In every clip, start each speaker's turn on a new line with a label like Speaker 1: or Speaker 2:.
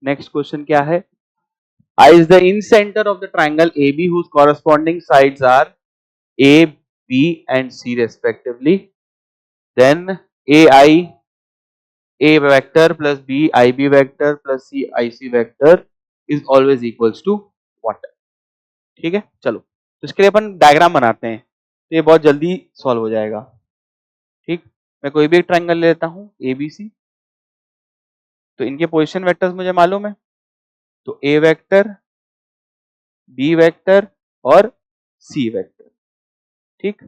Speaker 1: Next question क्या है? I is the in center of the triangle AB whose corresponding sides are A, B and C respectively. Then A vector plus B IB vector plus C IC vector is always equals to what? ठीक है, चलो तो इसके लिए अपन diagram बनाते हैं, तो ये बहुत जल्दी सॉल्व हो जाएगा। ठीक, मैं कोई भी एक ट्राइंगल ले लेता हूं ABC, तो इनके पोजीशन वेक्टर्स मुझे मालूम है, तो A वेक्टर, B वेक्टर और C वेक्टर। ठीक,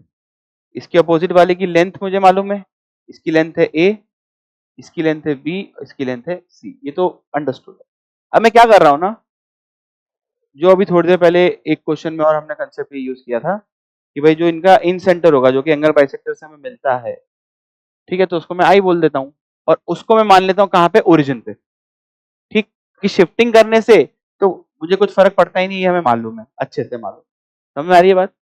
Speaker 1: इसके अपोजिट वाले की लेंथ मुझे मालूम है, इसकी लेंथ है A, इसकी लेंथ है B, इसकी लेंथ है C, ये तो अंडरस्टूड है। अब मैं क्या कर रहा हूं ना, जो अभी थोड़ी देर पहले एक क्वेश्चन में और हमने कंसेप्ट यूज किया था कि भाई जो इनका इन सेंटर होगा जो कि एंगल बाइसेक्टर से हमें मिलता है, ठीक है, तो उसको मैं आई बोल देता हूं और उसको मैं मान लेता हूं कहां पे, ओरिजिन पे। ठीक, कि शिफ्टिंग करने से तो मुझे कुछ फर्क पड़ता ही नहीं है, हमें मालूम है, अच्छे से मालूम, समझ में आ रही है बात?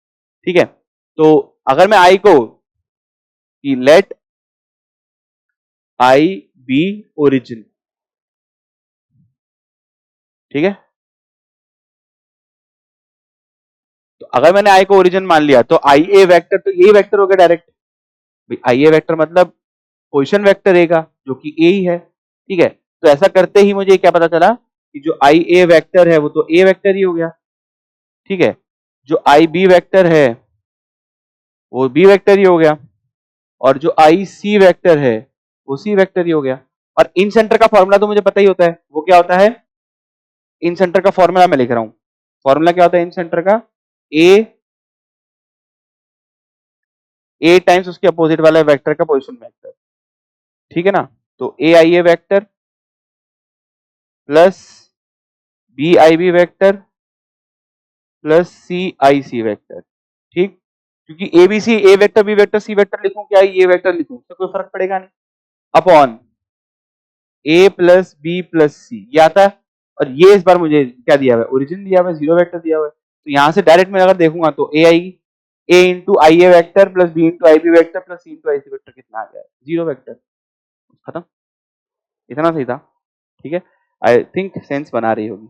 Speaker 1: ठीक है, तो अगर मैं आई को कि लेट आई बी ओरिजिन, ठीक है, तो अगर मैंने आई को ओरिजिन मान लिया तो आई ए वेक्टर तो यही वेक्टर हो गया डायरेक्ट, आई ए वेक्टर मतलब पोजीशन वेक्टर ए का जो कि ए ही है। ठीक है, तो ऐसा करते ही मुझे क्या पता चला कि जो आई ए वेक्टर है वो तो ए वेक्टर ही हो गया। ठीक है, जो आई बी वेक्टर है वो बी वेक्टर ही हो गया और जो आई सी वेक्टर है वो सी वेक्टर ही हो गया। और इन सेंटर का फॉर्मूला तो मुझे पता ही होता है, वो क्या होता है, इन सेंटर का फॉर्मूला मैं लिख रहा हूं, फॉर्मूला क्या होता है इन सेंटर का, ए टाइम्स उसके अपोजिट वाला वेक्टर का पोजीशन वेक्टर। ठीक है ना, तो A I A vector plus B I B vector plus C I C vector. ठीक, क्योंकि A B C A vector B vector C vector लिखूं क्या ये वेक्टर लिखूं, तो कोई फर्क पड़ेगा नहीं, अपॉन ए प्लस बी प्लस सी ये आता है। और ये इस बार मुझे क्या दिया हुआ है, ओरिजिन दिया हुआ है, जीरो वेक्टर दिया हुआ है, तो यहां से डायरेक्ट मैं अगर देखूंगा तो A I A into I A vector plus B into I B vector plus C into I C vector कितना आ गया, जीरो वेक्टर, खत्म, इतना सही था। ठीक है, आई थिंक सेंस बना रही होगी।